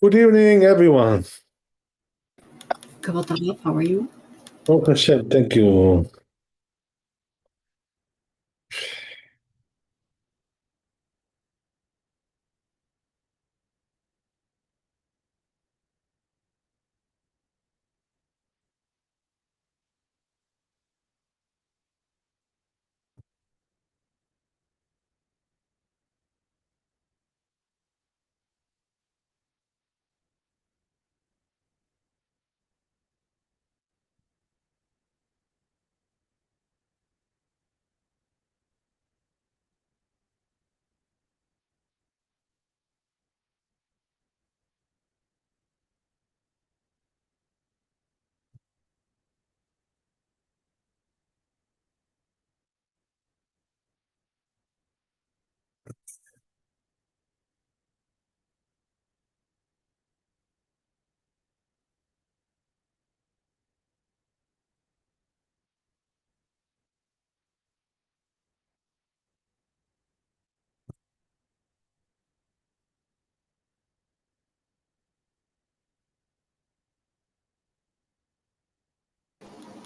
Good evening, everyone. Kabatalov, how are you? Baruch Hashem, thank you.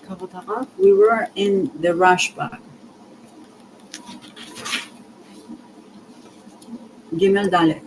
Kabatalov, we were in the Rashba. Gimel Dalet.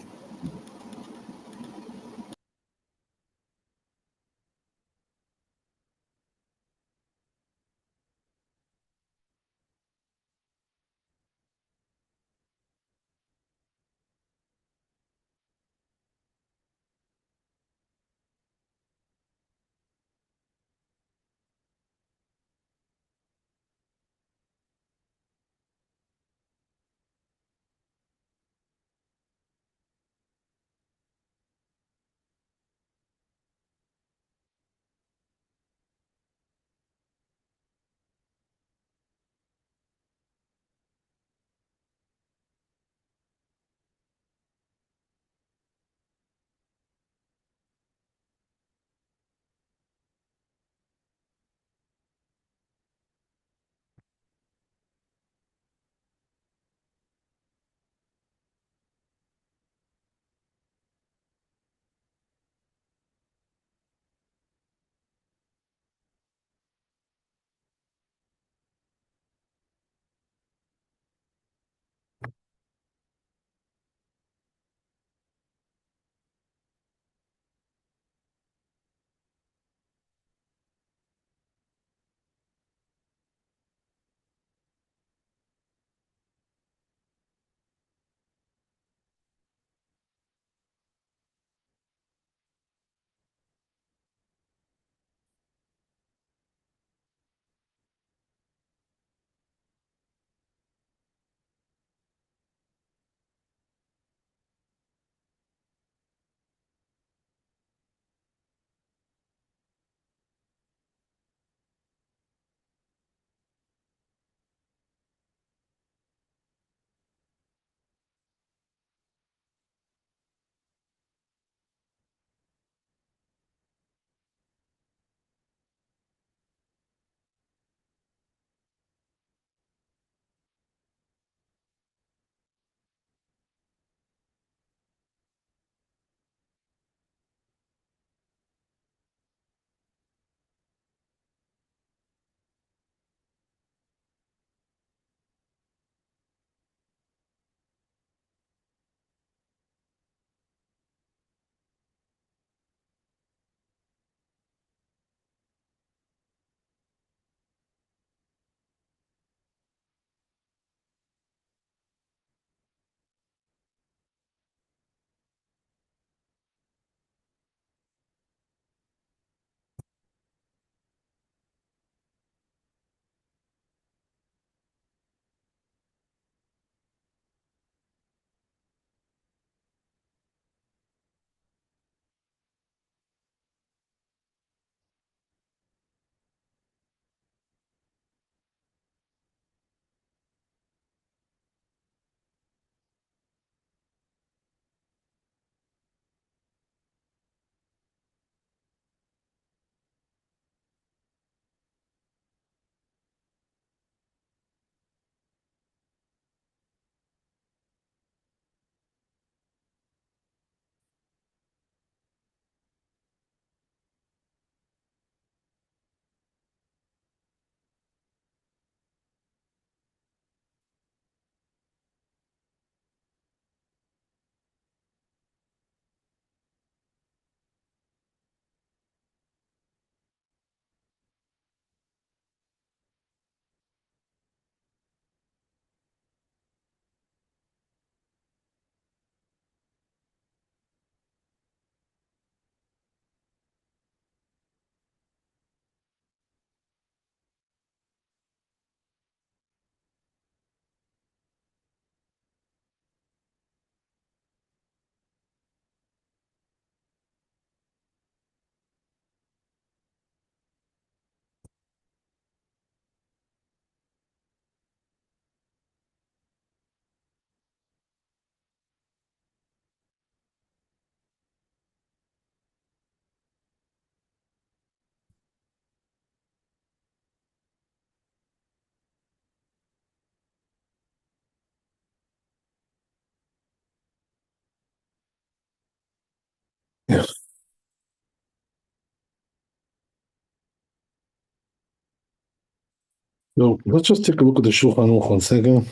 So let's just take a look at the Shulchan Aruch 1 second.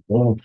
Oh,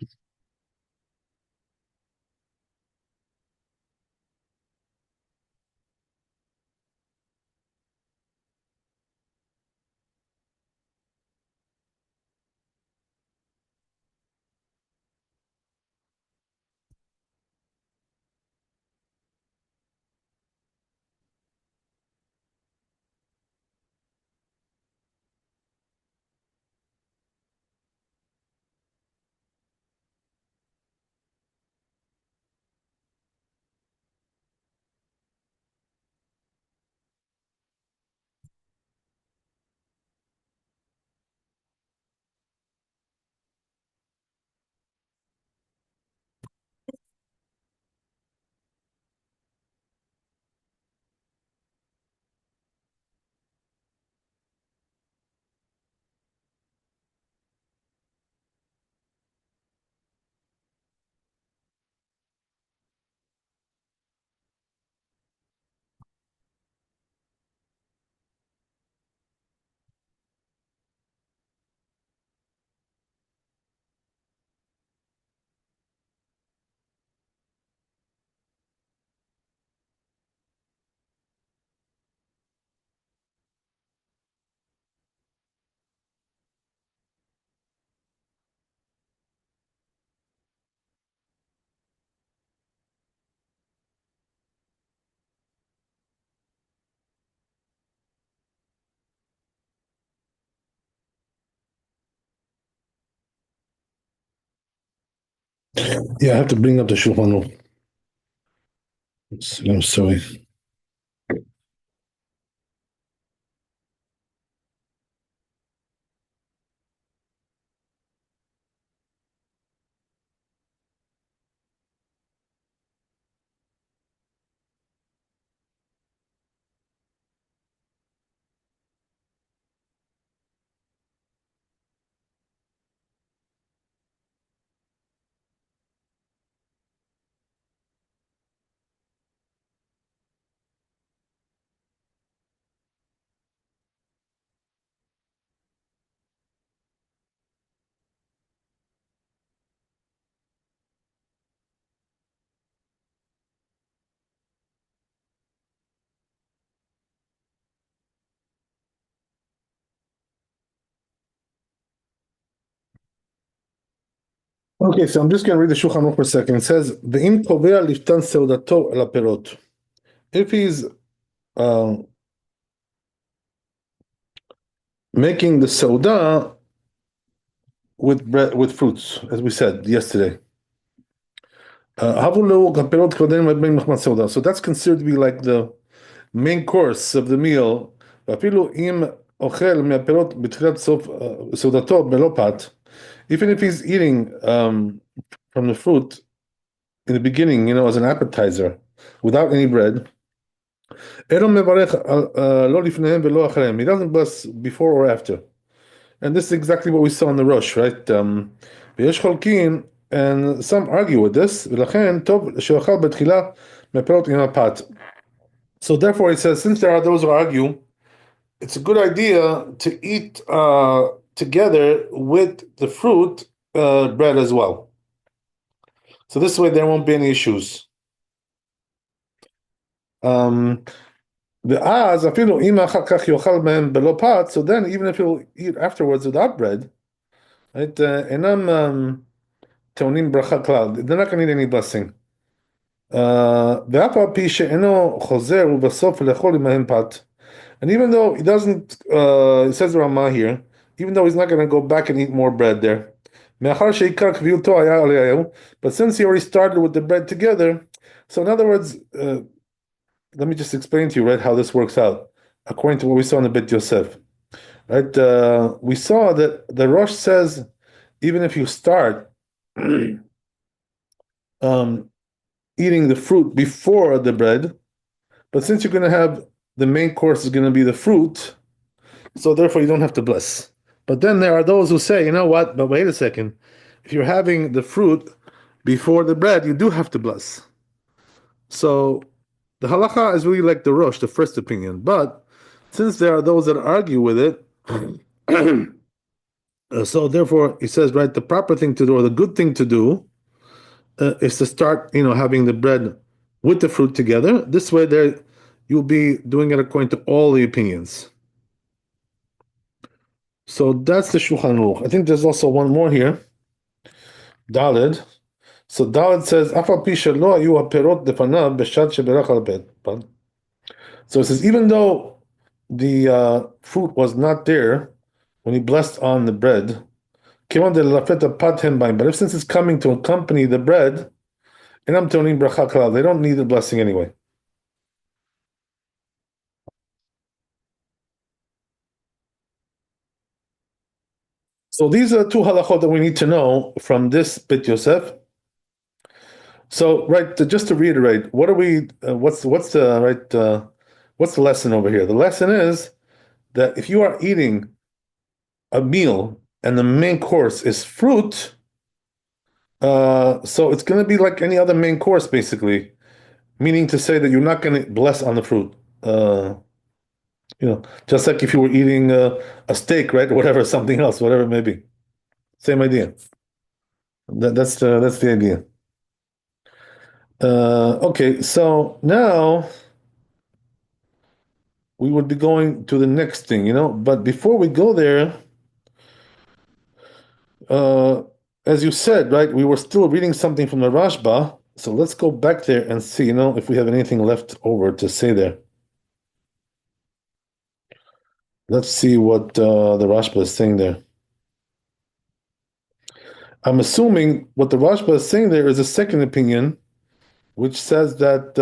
yeah, I have to bring up the Shulchan Aruch. I'm sorry. Okay, so I'm just going to read the Shulchan Aruch for a second. It says, "Ve'im kovea liftan seudato el haperot." If he's uh, making the seudah with bread, with fruits, as we said yesterday, havu lo haperot koden ben machmas seudah. So that's considered to be like the main course of the meal. ואפילו אם אוכל מהפירות בתחילת סוף סעודתו בלא פת, even if he's eating from the fruit in the beginning, as an appetizer, without any bread, אינו מברך לא לפניהם ולא אחריהם. He doesn't bless before or after. And this is exactly what we saw in the Rosh, right? ויש חולקים, and some argue with this, ולכן טוב שאוכל בתחילה מהפירות עם הפת. So therefore, it says, since there are those who argue, it's a good idea to eat together with the fruit bread as well. So this way there won't be any issues. ואז אפילו אם אחר כך יאכל מהם בלא פת, so then even if he'll eat afterwards without bread, right, אינם טעונים ברכה כלל, they're not going to need any blessing. ואף על פי שאינו חוזר ובסוף לאכול עמהם פת, and even though he doesn't, it says the Ramah here, even though he's not going to go back and eat more bread there, מאחר שעיקר קביעותו היה עליהו, but since he already started with the bread together, so in other words, let me just explain to you, right, how this works out, according to what we saw in the Bit Yosef. Right, we saw that the Rosh says, even if you start um, eating the fruit before the bread, but since you're going to have the main course is going to be the fruit, so therefore you don't have to bless. But then there are those who say, you know what, but wait a second, if you're having the fruit before the bread, you do have to bless. So the halacha is really like the Rosh, the first opinion. But since there are those that argue with it, so therefore he says, right, the proper thing to do or the good thing to do is to start, having the bread with the fruit together. This way, there you'll be doing it according to all the opinions. So that's the Shulchan Aruch. I think there's also one more here. Daled. So Daled says, "Af al pi shelo hayu haperot defanav b'shad sheberach al bet." So it says, even though the fruit was not there when he blessed on the bread, but if since it's coming to accompany the bread, and I'm turning bracha klal, they don't need the blessing anyway. So these are the two halachot that we need to know from this Bit Yosef. So right, just to reiterate, what are we? What's the right? What's the lesson over here? The lesson is that if you are eating a meal and the main course is fruit, so it's going to be like any other main course, basically. Meaning to say that you're not going to bless on the fruit. Just like if you were eating a steak, right, or whatever, something else, whatever it may be. Same idea. That's the idea. Okay, so now we would be going to the next thing, But before we go there, uh, as you said, right, we were still reading something from the Rashba. So let's go back there and see, if we have anything left over to say there. Let's see what the Rashba is saying there. I'm assuming what the Rashba is saying there is a second opinion, which says that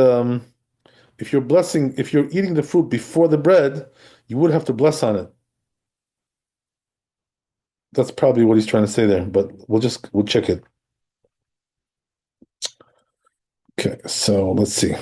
if you're eating the fruit before the bread, you would have to bless on it. That's probably what he's trying to say there, but we'll check it. Okay, so let's see.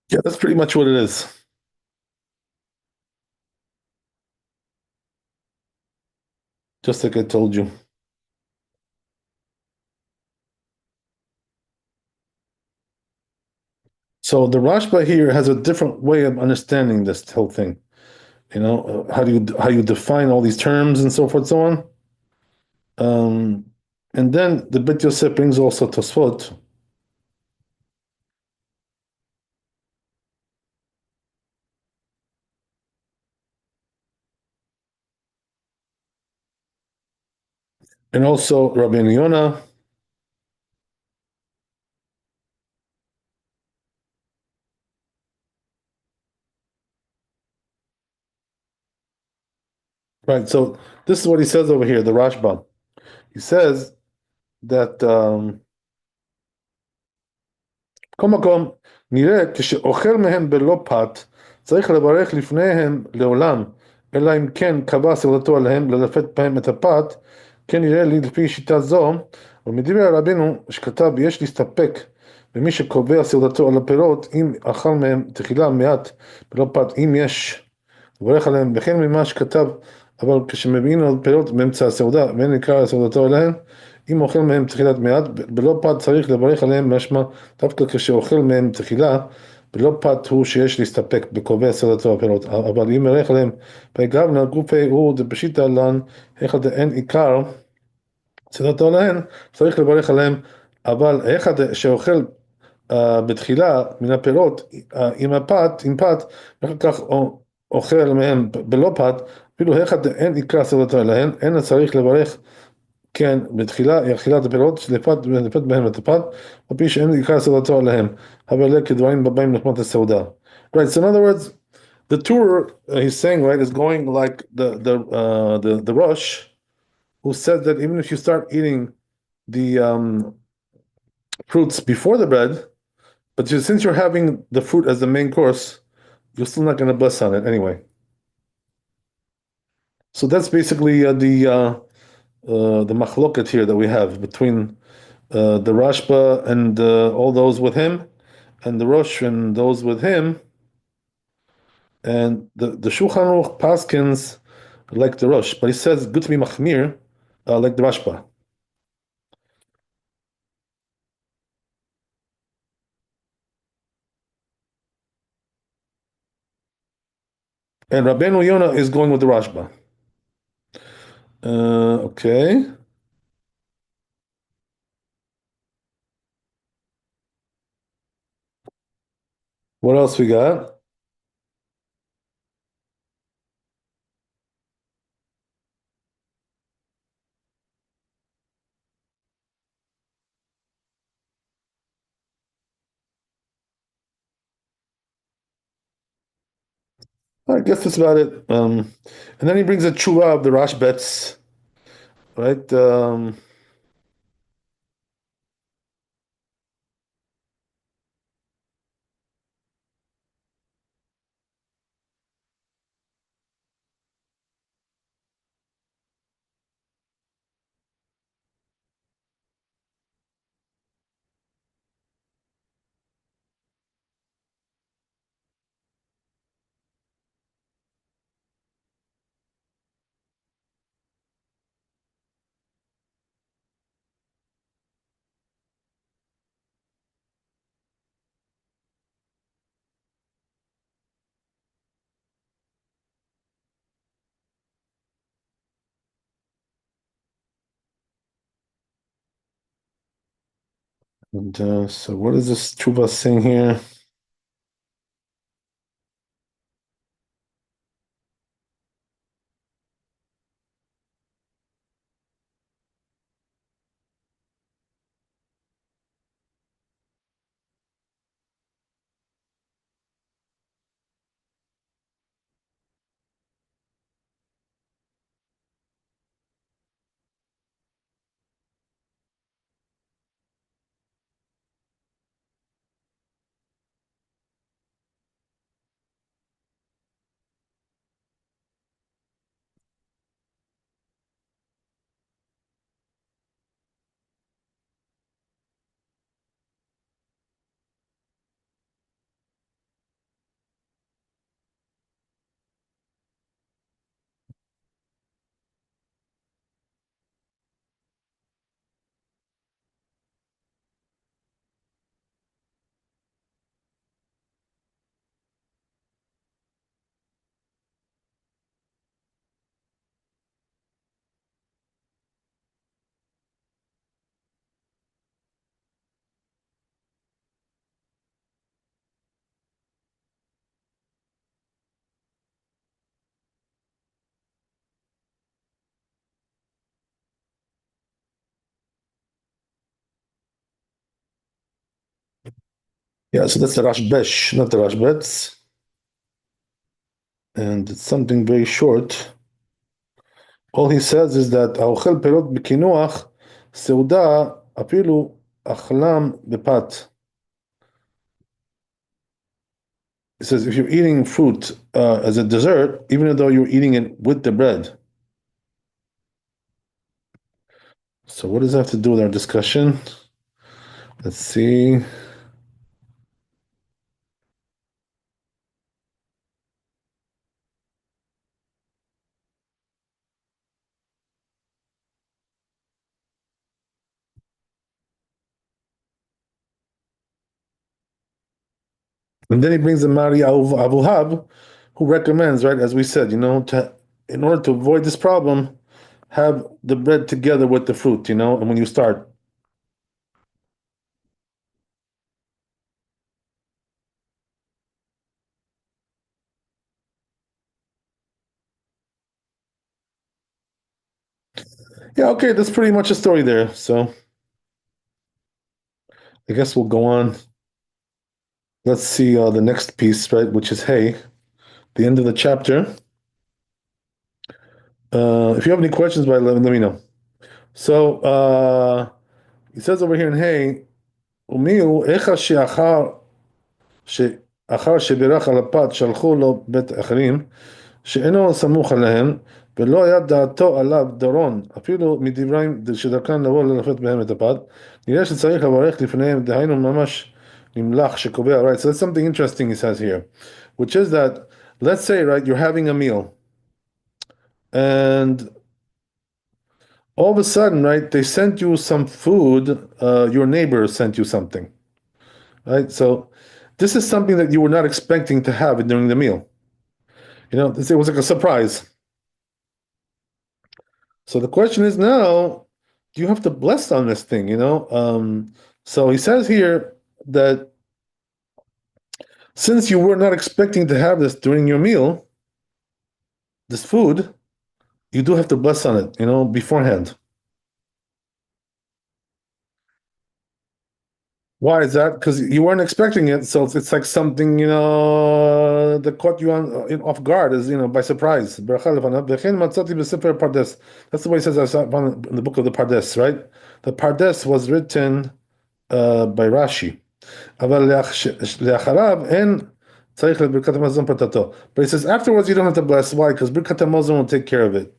Yeah, that's pretty much what it is. just like I told you. So the Rashba here has a different way of understanding this whole thing. How you define all these terms and so forth, so on. Um, and then the Beit Yosef brings also Tosfot, and also Rabbi Yonah. Right. So this is what he says over here, the Rashba. He says that כל מקום נראה כשאוכל מהם בלא פת צריך לברך לפניהם לעולם אלא אם כן קבע סעודתו עליהם ללפת בהם את הפת כן נראה לי לפי שיטה זו ומדברי רבינו שכתב יש להסתפק במי שקובע סעודתו על הפירות אם אכל מהם תחילה מעט בלא פת אם יש לברך עליהם וכן ממה שכתב אבל כשמביאים על פירות באמצע הסעודה ואין עיקר סעודתו עליהם אם אוכל מהם תחילת מעט בלא פת צריך לברך עליהם משמע דווקא כשאוכל מהם תחילה בלא פת הוא שיש להסתפק בקובע סעודתו הפירות אבל אם יברך עליהם פגבנה גופי הוא דפשיטא לן היכא דאין עיקר סעודתו עליהם צריך לברך עליהם אבל היכא שאוכל בתחילה מן הפירות עם פת ואחר כך אוכל מהם בלא פת אפילו היכא דאין עיקר סעודתו עליהם אין צריך לברך כן, בתחילה אכילת הפירות שלפת בהם את הפת, על פי שאין עיקר סעודתו עליהם, אבל אלה כדברים בבאים נחמת הסעודה. Right, so in other words, the tour he's saying, right, is going like the Rosh, who said that even if you start eating the fruits before the bread, but since you're having the fruit as the main course, you're still not going to bless on it anyway. So that's basically the machloket here that we have between the Rashba and all those with him, and the Rosh and those with him, and the Shulchan Aruch paskins like the Rosh, but he says good to be machmir like the Rashba. And Rabbeinu Yonah is going with the Rashba. Okay. What else we got? I guess that's about it. And then he brings a tshuva of the Rashbets, right? And so what is this tshuva saying here? Yeah, so that's the Rashbesh, not the Rashbetz. And it's something very short. All he says is that האוכל פירות בקינוח, סעודה אפילו אכלם בפת. He says if you're eating fruit as a dessert, even though you're eating it with the bread. So what does that have to do with our discussion? Let's see. And then he brings the Mari Avuhab, who recommends, right, as we said, in order to avoid this problem, have the bread together with the fruit, and when you start. Yeah, okay, that's pretty much a story there. So I guess we'll go on. Let's see the next piece, right, which is hey, the end of the chapter. If you have any questions, let me know. So he says over here in hey, ומיהו איכה שאחר שבירך על הפת שלחו לו בית אחרים שאינו סמוך עליהם ולא היה דעתו עליו דורון אפילו מדבריים שדרכן לבוא ללפת בהם את הפת נראה שצריך לברך לפניהם דהיינו ממש נמלח שקובע right so that's something interesting he says here which is that let's say right you're having a meal and all of a sudden right they sent you some food your neighbor sent you something right so this is something that you were not expecting to have during the meal it was like a surprise. So the question is now, do you have to bless on this thing? So he says here that since you were not expecting to have this during your meal, this food, you do have to bless on it, beforehand. Why is that? Because you weren't expecting it, so it's like something that caught you off guard, is by surprise. That's the way he says in the book of the Pardes, right? The Pardes was written by Rashi. אבל לאחריו אין צריך לברכת המזון פרטתו. But he says afterwards you don't have to bless. Why? Because ברכת המזון will take care of it.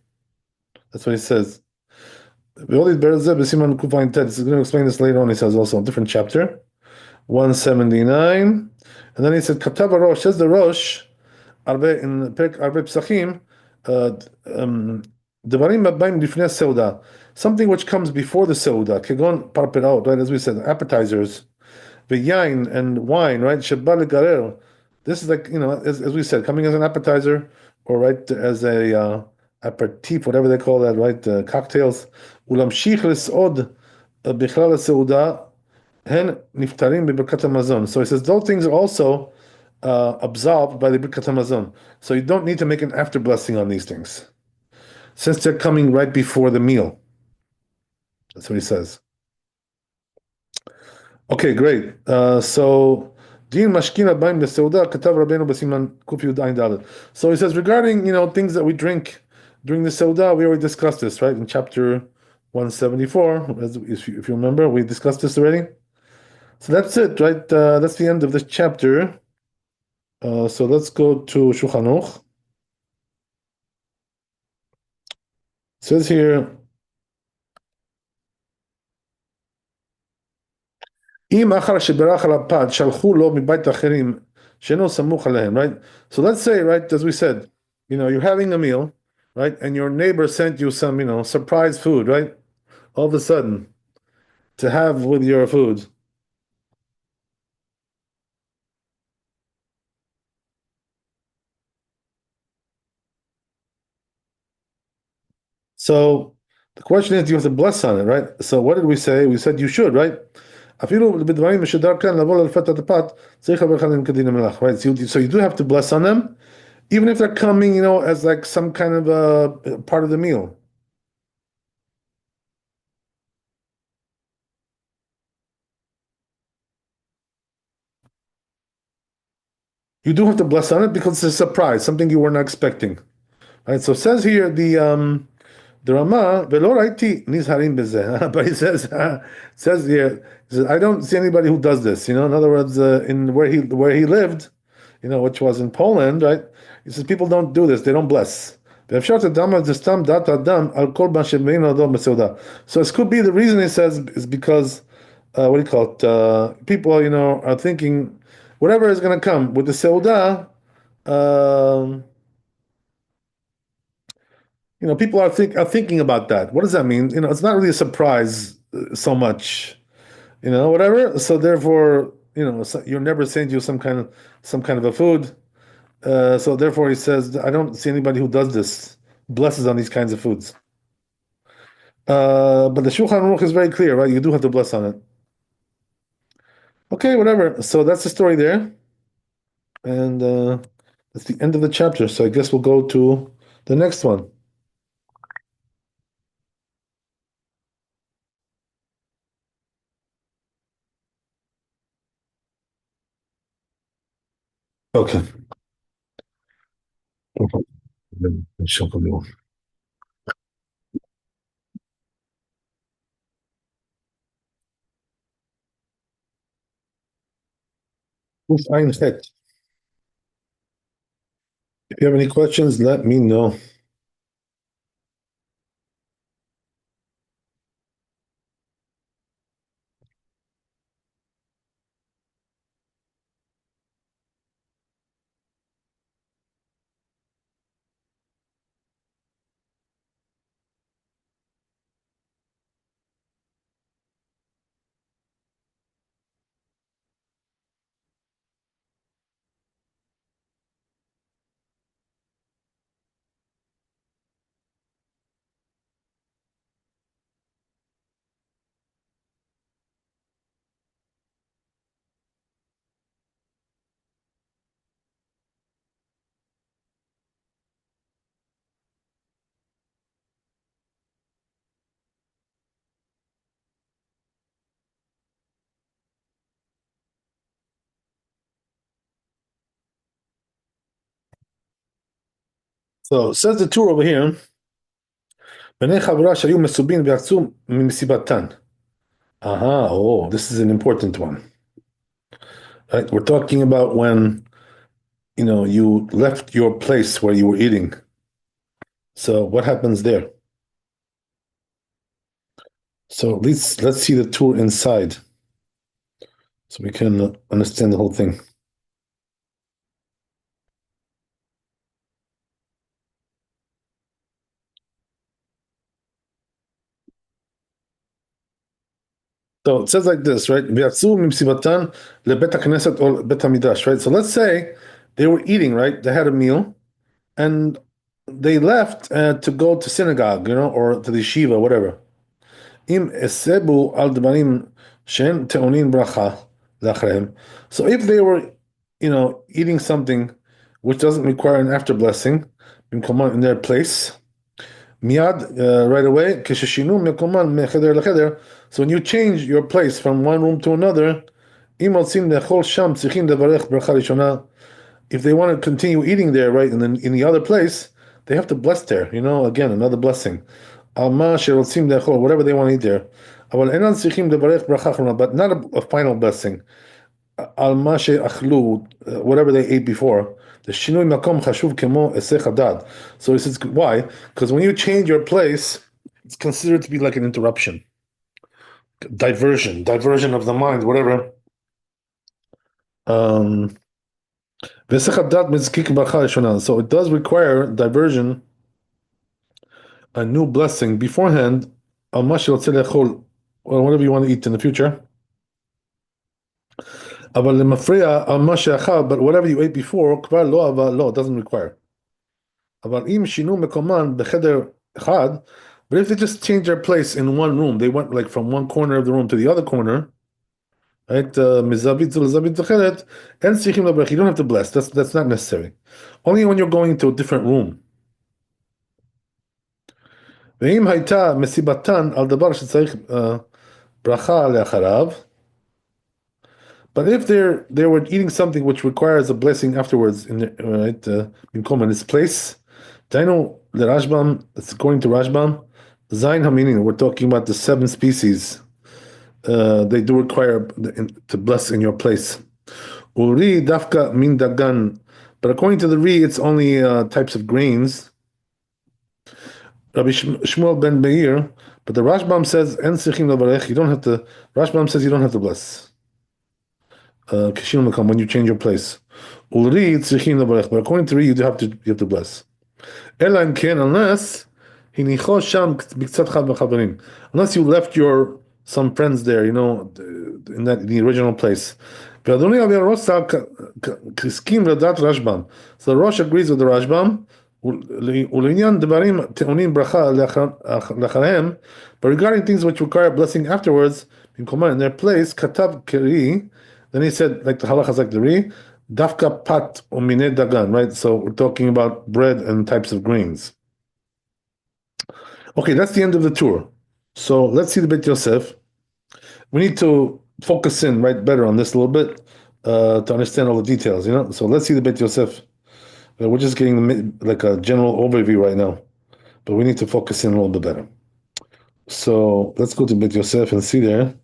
That's what he says. ועוד יתברר זה בסימן קע"ט. He's going to explain this later on. He says also a different chapter, 179. And then he said כתב הראש, says the Rosh, in פרק הרבה פסחים, דברים הבאים לפני הסעודה. Something which comes before the סעודה, כגון פרפראות, right? As we said, appetizers. The yain and wine, right? Sheba legarer. This is like, as we said, coming as an appetizer or right as a aperitif, whatever they call that, right? Cocktails. Ulamshich lesod bichlal seuda hen niftarim bebirkat hamazon. So he says those things are also absolved by the birkat hamazon. So you don't need to make an after blessing on these things since they're coming right before the meal. That's what he says. Okay, great. So Din Mashkin Abayim Beseuda Katav Rabbeinu Basiman Kufi Udain Dalet. So he says regarding things that we drink during the Seuda, we already discussed this, right? In chapter 174, if you remember, we discussed this already. So that's it, right? That's the end of this chapter. So let's go to Shulchan Aruch. It says here אם אחר שבירך על הפת שלחו לו מבית אחרים שאינו סמוך עליהם, right? So let's say, right, as we said, you're having a meal, right, and your neighbor sent you some, surprise food, right? All of a sudden, to have with your food. So the question is, do you have to bless on it, right? So what did we say? We said you should, right? אפילו בדברים משודר כאן לבוא ללפת הפת, צריך לברך עליהם כדין המלאך, right? So you do have to bless on them, even if they're coming, as like some kind of a part of the meal. you do have to bless on it because it's a surprise, something you were not expecting. Right? So it says here the Rama velo raiti nizharim bezeh, but he says here he says, I don't see anybody who does this. In other words, in where he lived, which was in Poland, right? He says people don't do this; they don't bless. So it could be the reason he says is because what do you call it? People, are thinking whatever is going to come with the seudah. Um, people are thinking about that. What does that mean? It's not really a surprise so much. Whatever. So therefore, you're never saying to you some kind of a food. So therefore, he says, I don't see anybody who does this, blesses on these kinds of foods. But the Shulchan Aruch is very clear, right? You do have to bless on it. Okay, whatever. So that's the story there, and that's the end of the chapter. So I guess we'll go to the next one. Okay. Ein Het. If you have any questions, let me know. So says the tour over here. בני חברה שהיו מסובין ויצאו ממסיבתן. Oh, this is an important one. Right? We're talking about when, you left your place where you were eating. So what happens there? So let's see the tour inside so we can understand the whole thing. So it says like this, right? ויצאו ממסיבתן לבית הכנסת or בית המדרש, right? So let's say they were eating, right? They had a meal and they left to go to synagogue, or to the yeshiva, whatever. אם הסבו על דברים שאין טעונים ברכה לאחריהם. So if they were, eating something which doesn't require an after blessing, במקומם in their place, מיד, right away, כששינו מקומם מחדר לחדר, so when you change your place from one room to another, אם רוצים לאכול שם צריכים לברך ברכה ראשונה. If they want to continue eating there, right, and then in the other place, they have to bless there, again, another blessing. על מה שרוצים לאכול, whatever they want to eat there. אבל אינם צריכים לברך ברכה אחרונה, but not a final blessing. על מה שאכלו, whatever they ate before. The שינוי מקום חשוב כמו היסח הדעת. So he says, why? Because when you change your place, it's considered to be like an interruption. Diversion of the mind, whatever. והיסח הדעת מזקיק ברכה ראשונה. So it does require diversion, a new blessing beforehand, על מה שרוצה לאכול, or whatever you want to eat in the future. אבל למפריע על מה שאכל, but whatever you ate before, כבר לא, אבל לא, it doesn't require. אבל אם שינו מקומן בחדר אחד, but if they just change their place in one room, they went like from one corner of the room to the other corner, right? מזווית זו לזווית אחרת, אין צריכים לברך, you don't have to bless, that's not necessary. Only when you're going to a different room. ואם הייתה מסיבתן על דבר שצריך ברכה לאחריו, But if they were eating something which requires a blessing afterwards in the, right in its place, Dino the Rashbam, it's according to Rashbam, Zain Haminin, we're talking about the seven species. They do require to bless in your place. Uri dafka min dagan, but according to the Ri, it's only types of grains. Rabbi Shmuel ben Meir, but the Rashbam says en sichim levarech. You don't have to. Rashbam says you don't have to bless. Kishim lekam when you change your place. Uri tzrichim levarech, but according to Ri, you have to bless. Ela im ken, hinicho sham b'ktzat chad v'chaverim. Unless you left your some friends there, in the original place. ואדוני רבי הרוסה הסכים לדעת רשב"ם. So the Rosh agrees with the Rashbam. ולעניין דברים טעונים ברכה לאחריהם, but regarding things which require blessing afterwards, במקומן in their place, כתב כרי, then he said, like the halachas like the Ri, דווקא פת ומיני דגן, right? So we're talking about bread and types of grains. Okay, that's the end of the tour. So let's see the Beit Yosef. We need to focus in right better on this a little bit to understand all the details, So let's see the Beit Yosef. We're just getting like a general overview right now, but we need to focus in a little bit better. So let's go to Beit Yosef and see there.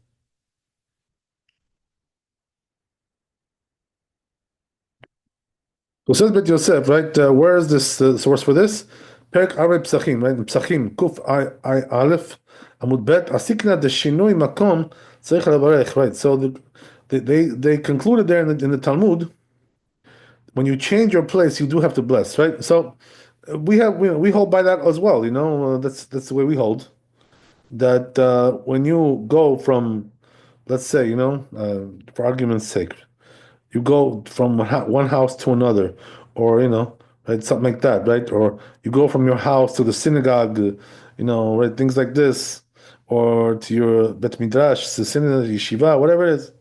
So says Beit Yosef, right? Where is this source for this? Perek Arei Psachim, right? Psachim, Kuf I Aleph, Amud Bet, Asikna de Shinui Makom, Tzarich Levarech, right? So they concluded there in the Talmud, when you change your place, you do have to bless, right? So we hold by that as well, that's the way we hold. That when you go from, let's say, for argument's sake, you go from one house to another, or right, something like that, right? Or you go from your house to the synagogue, right, things like this, or to your bet midrash, the synagogue, yeshiva, whatever it is,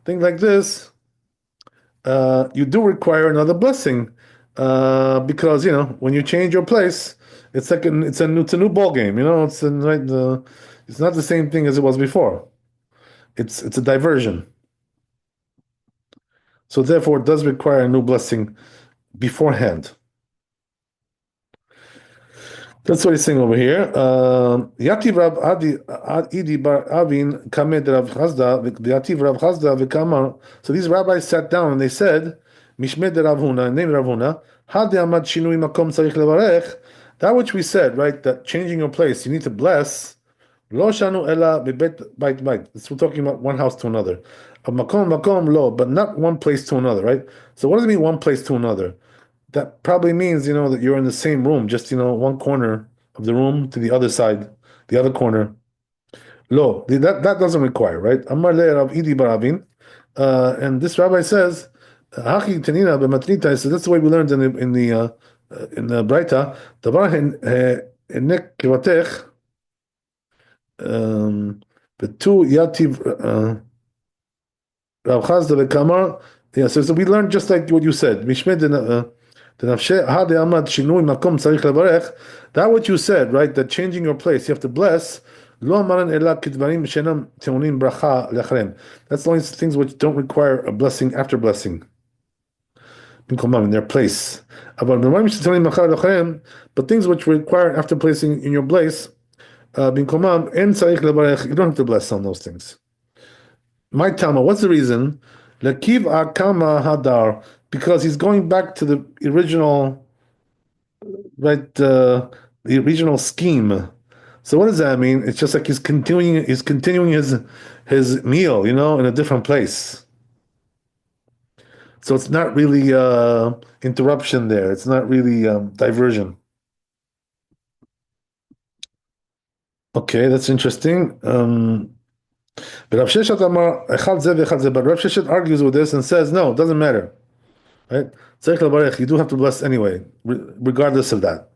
things like this. You do require another blessing because when you change your place, it's like it's a new ball game. It's it's not the same thing as it was before. It's a diversion. So therefore, it does require a new blessing beforehand. That's what he's saying over here. Yativ Rav Idi bar Avin kamed Rav Chazda Yativ Rav Chazda v'kamar. So these rabbis sat down and they said, Mishmed Rav Huna, named Rav Huna, Hadi Amad Shinui Makom Tzarich Levarech. That which we said, right? That changing your place, you need to bless. Lo shanu ela bebet bait bait. We're talking about one house to another. Makom lo, but not one place to another, right? So what does it mean, one place to another? That probably means, that you're in the same room, just, one corner of the room to the other side, the other corner. Lo, that doesn't require, right? Amar le Rav Idi Baravin. And this rabbi says, Hachi Tanina b'matnita, so that's the way we learned in the Braita. Davar henek kivatech, betu yativ Rav Chazda v'kamar. Yeah, so we learned just like what you said. Mishmed that what you said, right? That changing your place, you have to bless. That's the only things which don't require a blessing after blessing. In their place. But things which require after placing in your place, you don't have to bless on those things. My Tama, what's the reason? Lakiv akama hadar, because he's going back to the original, right? The original scheme. So what does that mean? It's just like he's continuing his meal, in a different place. So it's not really interruption there. It's not really diversion. Okay, that's interesting. But Rav Sheshet argues with this and says, no, it doesn't matter. Right? You do have to bless anyway, regardless of that.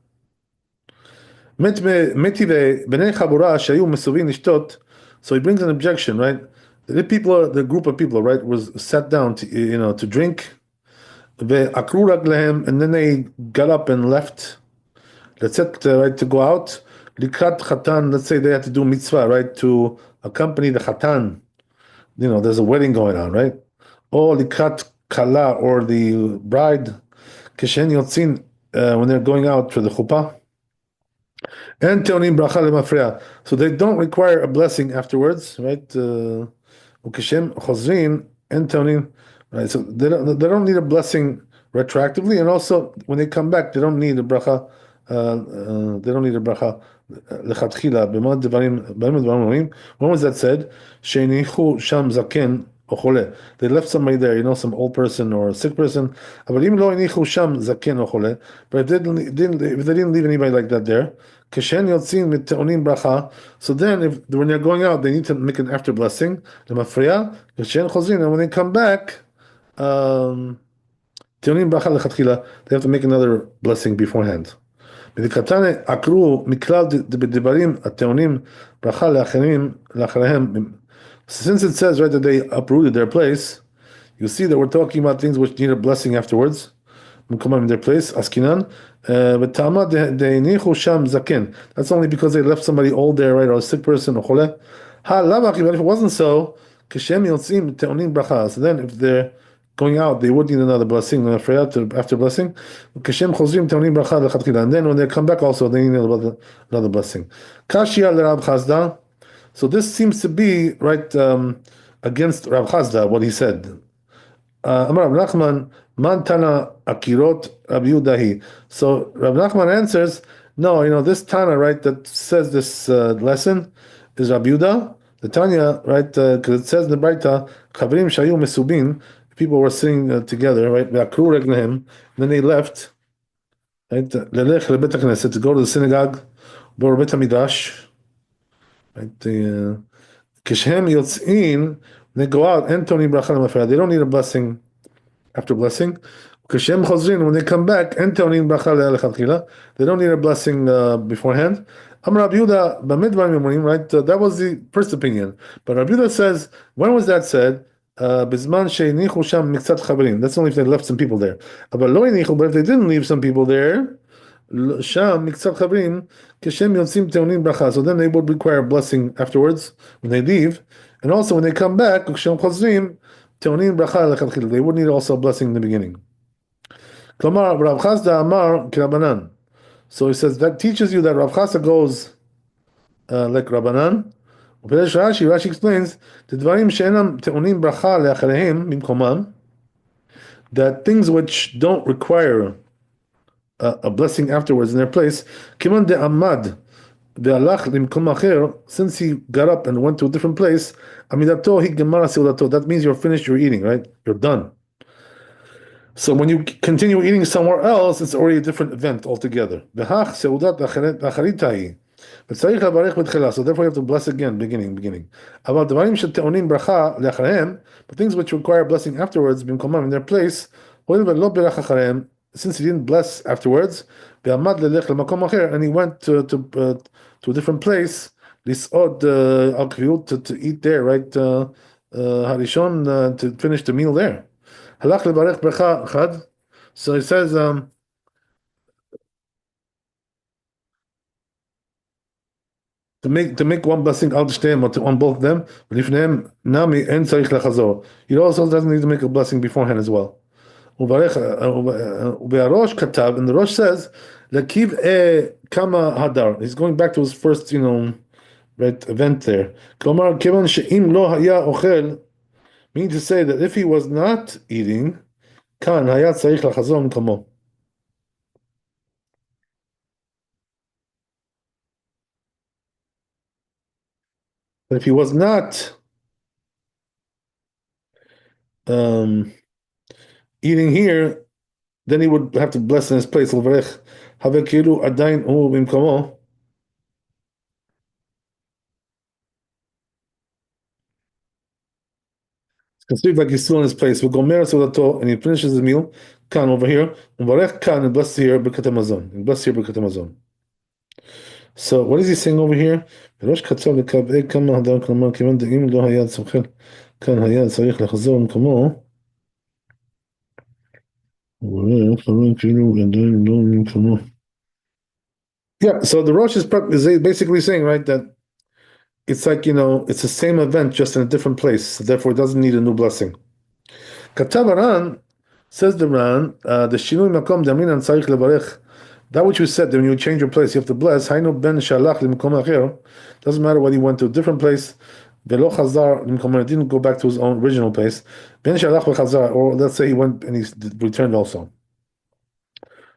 So he brings an objection, right? The group of people, right, was sat down to drink. And then they got up and left. Let's say, right, to go out. Let's say they had to do mitzvah, right, to accompany the chatan. There's a wedding going on, right? or likat kala, or the bride, kishen yotzin, when they're going out to the chuppah, and teonim bracha lemafreya. So they don't require a blessing afterwards, right? Ukishem chozrin and teonim, right? So they don't need a blessing retroactively, and also when they come back, they don't need a bracha. They don't need a bracha lechatchila. When was that said? Sheinichu sham zaken או חולה. They left somebody there, some old person or a sick person. אבל אם לא הניחו שם זקן או חולה, but if they didn't leave anybody like that there, כשהם יוצאים וטעונים ברכה, so then when they're going out, they need to make an after blessing, למפריע, כשהם חוזרים, and when they come back, טעונים ברכה לכתחילה, they have to make another blessing beforehand. בדקתנא עקרו מכלל דברים הטעונים ברכה לאחריהם. Since it says, right, that they uprooted their place, you see that we're talking about things which need a blessing afterwards. Come in their place, askinan. But tama deinichu sham zaken. That's only because they left somebody old there, right, or a sick person, or chole. Ha lamaki. But if it wasn't so, kishem yotzim teonim bracha. So then, if they're going out, they would need another blessing, after blessing. Kishem chozrim teonim bracha lechatchila. And then when they come back, also they need another blessing. Kashia l'Rab Chazda. So this seems to be right against Rav Chazda, what he said. Amar Rav Nachman, man tana akirot Rabbi Yudahi. So Rav Nachman answers, no, this Tana, right, that says this lesson is Rabbi Yudah. The Tanya, right, because it says in the Braita, Chavrim shayu mesubin, people were sitting together, right, ve'akru reglahem, and then they left, right, lelech lebet HaKnesset, to go to the synagogue, or bet HaMidrash, right? Kishem yotzin, they go out and Tony bracha lemafreya. They don't need a blessing after blessing. Kishem chozrin, when they come back and Tony bracha lechatchila, they don't need a blessing beforehand. Amar Rabbi Yehuda b'midbar yomrim, right? That was the first opinion. But Rabbi Yehuda says, when was that said? Bizman sheinichu sham miktzat chaverim. That's only if they left some people there. But lo inichu, but if they didn't leave some people there, Sham miktzat chavrim kishem yotzim teonim bracha. So then they would require a blessing afterwards when they leave, and also when they come back, kishem chozrim teonim bracha lechatchila. They would need also a blessing in the beginning. Klamar Rav Chazda Amar kirabanan. So he says that teaches you that Rav Chazda goes like Rabbanan. Rashi explains the dvarim she'enam teonim bracha le'achareim bimkomam, that things which don't require a blessing afterwards in their place. Kiman de amad ve'alach limkom acher. Since he got up and went to a different place, amidato hi gemara seudato. That means you're finished your eating, right? You're done. So when you continue eating somewhere else, it's already a different event altogether. V'hach seudat acharitai. But tzarich lavarech b'tchila. So therefore you have to bless again, beginning. About dvarim sheteonim bracha le'achareim, but things which require blessing afterwards, bimkomam, in their place, hoil ve'lo berach achareim. Since he didn't bless afterwards, and he went to a different place, to eat there, right? Harishon, to finish the meal there. So he says, to make one blessing on both of them, he also doesn't need to make a blessing beforehand as well. Ubearosh katav, and the Rosh says, "Lakiv kama hadar." He's going back to his first, right, event there. Klomar kivan she'im lo haya ochel, meaning to say that if he was not eating, kan haya tzarich lachazor kamo. But if he was not eating here, then he would have to bless in his place. L'varech havekilu adayin hu bimkomo. It's considered like he's still in his place. We go meres and he finishes his meal. Kan over here, l'varech kan, and bless here b'kat hamazon. And bless here b'kat hamazon. So what is he saying over here? Rosh katzav lekaveh kama hadar kama kivan de'im lo hayad sochel kan hayad tzarich lechazor bimkomo. Yeah, so the Rosh is basically saying, right, that it's like, it's the same event just in a different place, so therefore it doesn't need a new blessing. כתב הר"ן, says the Ran, the שינוי מקום דאמרינן צריך לברך. That which you said, that when you change your place, you have to bless. היינו בין שהלך למקום אחר. Doesn't matter whether he went to a different place, ולא חזר למקום, didn't go back to his own original place. בין שהלך וחזר, or let's say he went and he returned also.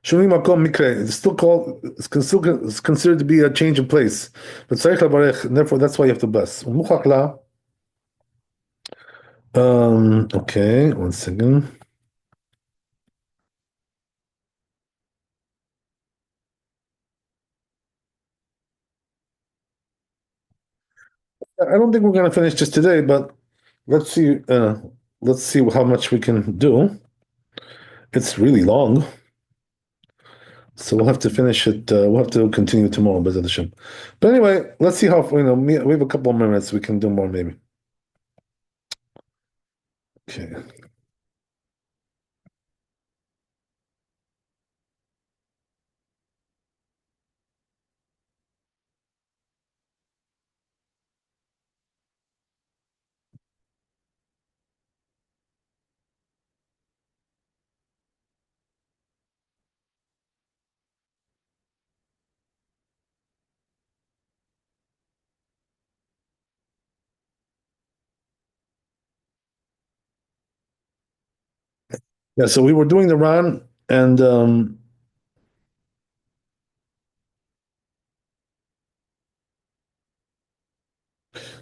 שינוי מקום מקרה, it's still called, it's considered to be a change of place. But צריך לברך, therefore that's why you have to bless. ומוכח לה, okay, one second. I don't think we're going to finish this today, but let's see. Let's see how much we can do. It's really long, so we'll have to finish it. We'll have to continue tomorrow, B'ezrat Hashem. But anyway, let's see how we have a couple of minutes. We can do more, maybe. Okay. Yeah. So we were doing the Ran, and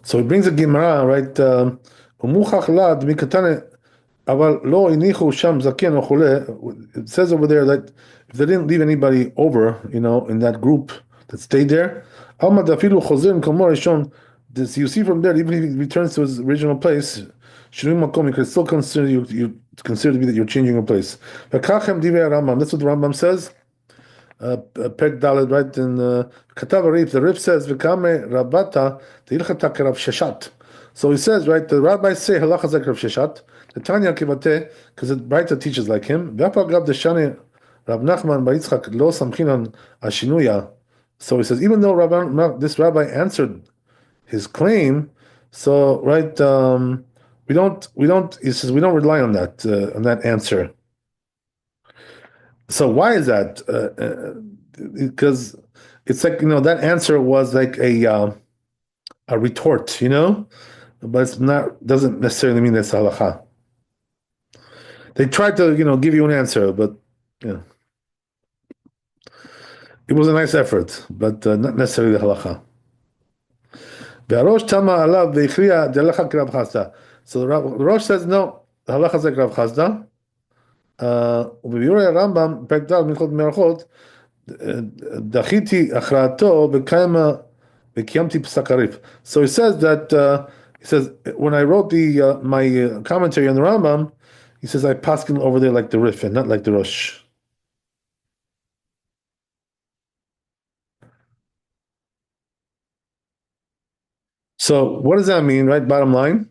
so he brings a Gemara, right? ומוכח לה דמיקתנא, אבל לא הניחו שם זקן או חולה. It says over there that if they didn't leave anybody over, in that group that stayed there, עלמא דאפילו חוזר למקומו הראשון, this you see from there, even if he returns to his original place, שינוי מקום, you can still consider consider to be that you're changing your place. וכך הם דברי הרמב"ם, that's what the Rambam says. Peg Dalet, right? In Katav Arif, the Rif says, Vikame Rabata, the Ilchata Rav Sheshat. So he says, right, the rabbis say halacha like Rav Sheshat, the Tanya Kivate, because the Braita teaches like him. V'apa Gav the Shani Rav Nachman Bar Yitzchak Lo Samchinan Ashinuya. So he says, even though this rabbi answered his claim, so right, he says we don't rely on that answer. So why is that? Because it's like that answer was like a retort, but it's not doesn't necessarily mean that's halacha. They tried to give you an answer, but yeah, it was a nice effort, but not necessarily the halacha. והראש תמה עליו והכריע דלכה כרב חסדא. So the Rosh says no, the halacha is like Rav Chazda. ובביאורי הרמב"ם, פרק ד' מלכות מלכות, דחיתי הכרעתו וקיימתי פסק הריף. So he says that he says when I wrote my commentary on the Rambam, he says I paskin over there like the Rif and not like the Rosh. So what does that mean, right? Bottom line.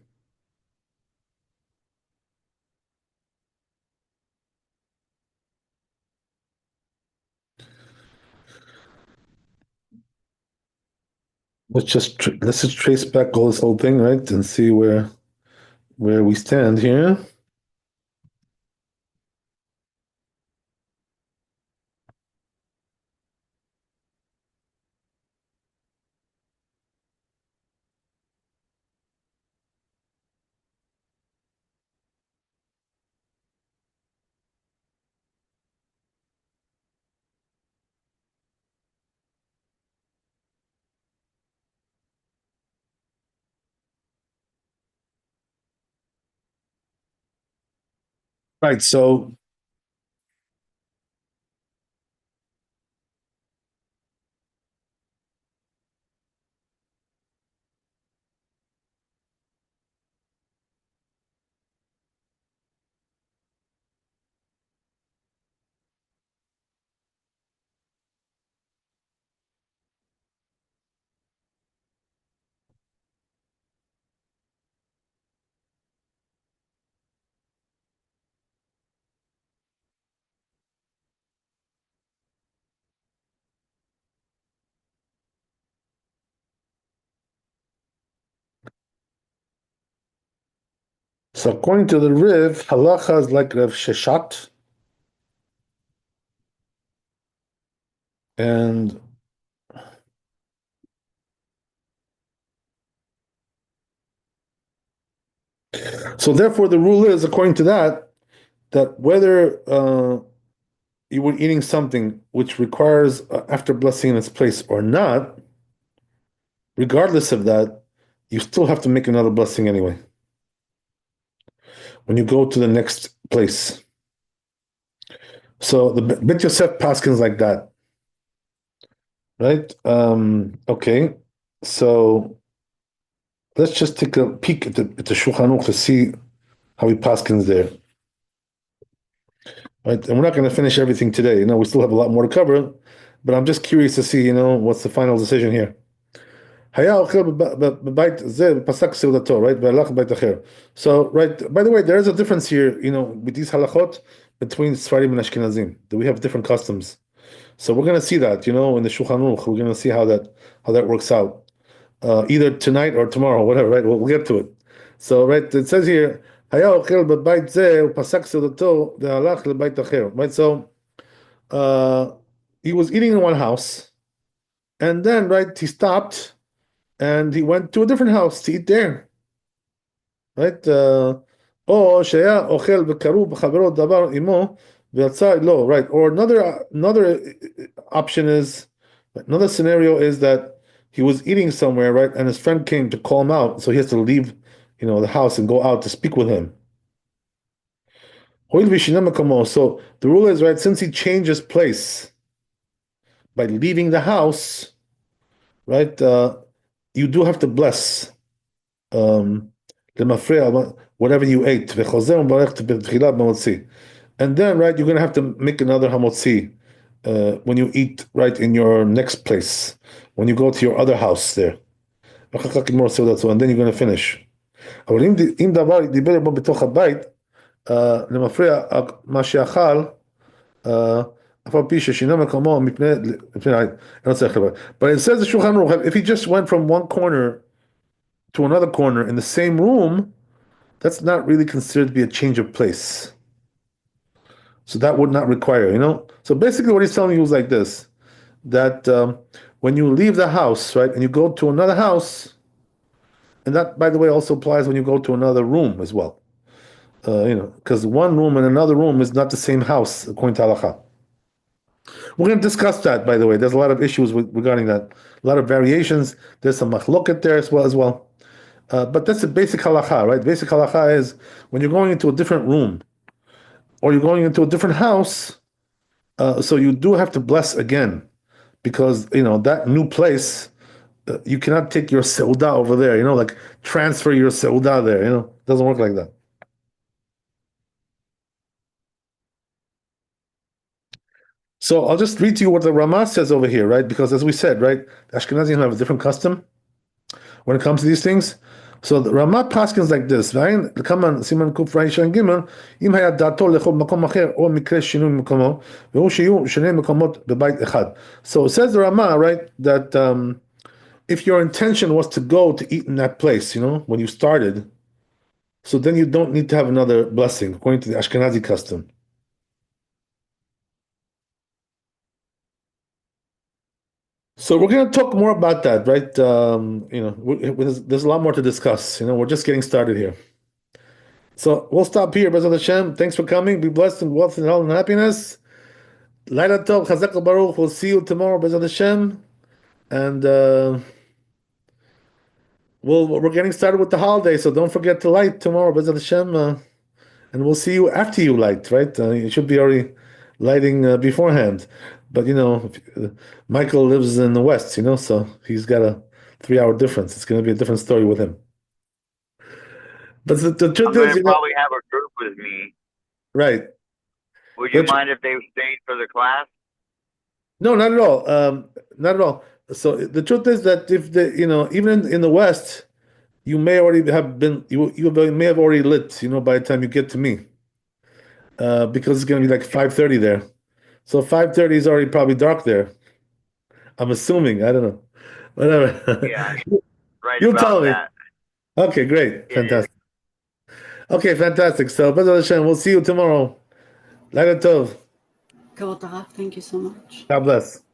Let's just trace back all this whole thing, right, and see where we stand here. Right. So So according to the Riv, halacha is like Rav Sheshat, and so therefore the rule is, according to that, that whether you were eating something which requires after blessing in its place or not, regardless of that, you still have to make another blessing anyway when you go to the next place. So the Bet Yosef paskins like that, right? Okay, so let's just take a peek at the Shulchan Aruch to see how he paskins there, right? And we're not going to finish everything today. We still have a lot more to cover, but I'm just curious to see, what's the final decision here. היה אוכל בבית זה, פסק סעודתו, right? והלך לבית אחר. So, right, by the way, there is a difference here, with these halachot between Sfarim and Ashkenazim. That we have different customs. So we're going to see that, in the Shulchan Aruch. We're going to see how that works out. Either tonight or tomorrow, whatever, right? We'll get to it. So, right, it says here, היה אוכל בבית זה, ופסק סעודתו, והלך לבית אחר. Right, so he was eating in one house, and then, right, he stopped, and he went to a different house to eat there, right? או שהיה אוכל וקרוב בחברו דבר עמו ויצא לו, right? Or another option is, another scenario is that he was eating somewhere, right? And his friend came to call him out, so he has to leave, the house and go out to speak with him. So the rule is, right, since he changed his place by leaving the house, right, you do have to bless whatever you ate. And then, right, you're going to have to make another hamotzi when you eat, right, in your next place, when you go to your other house there. And then you're going to finish. אבל אם דבר דיבר בו בתוך הבית, למפרע מה שאכל, אף על פי ששינה מקומו מפני, but it says the Shulchan Aruch, if he just went from one corner to another corner in the same room, that's not really considered to be a change of place. So that would not require. So basically what he's telling you is like this, that when you leave the house, right, and you go to another house, and that, by the way, also applies when you go to another room as well. Because one room and another room is not the same house, according to halacha. We're going to discuss that, by the way. There's a lot of issues regarding that. A lot of variations. There's some machloket there as well. But that's the basic halacha, right? Basic halacha is when you're going into a different room or you're going into a different house, so you do have to bless again because, that new place, you cannot take your seudah over there, like transfer your seudah there, it doesn't work like that. So I'll just read to you what the Ramah says over here, right? Because as we said, right, Ashkenazim have a different custom when it comes to these things. So the Ramah paskins like this, right? Kaman Siman Kuf Reish and Gimel, Im Hayat Dato Lechol Makom Acher or Mikre Shinui Makomo, Ve'u Shiyu Shnei Makomot Bebait Echad. So it says the Ramah, right, that if your intention was to go to eat in that place, when you started, so then you don't need to have another blessing according to the Ashkenazi custom. So we're going to talk more about that, right? There's a lot more to discuss. We're just getting started here. So we'll stop here, Bezat Hashem. Thanks for coming. Be blessed in wealth and health and happiness. Laila Tov, Chazak Baruch. We'll see you tomorrow, Bezat Hashem. And we're getting started with the holiday, so don't forget to light tomorrow, Bezat Hashem. And we'll see you after you light, right? You should be already lighting beforehand. But, Michael lives in the West, so he's got a 3-hour difference. It's going to be a different story with him. But the truth I'm going is, to probably have a group with me. right. Would you mind if they stayed for the class? No, not at all. Not at all. So the truth is that if even in the West, you may already have been, you may have already lit, by the time you get to me. Because it's going to be like 5:30 there. So 5:30 is already probably dark there. I'm assuming. I don't know. Whatever. Yeah, right You'll about tell me. that. Okay, great. Yeah. Fantastic. Okay, fantastic. So, Bezrat Hashem, we'll see you tomorrow. Laila Tov. Kavod Harav, thank you so much. God bless.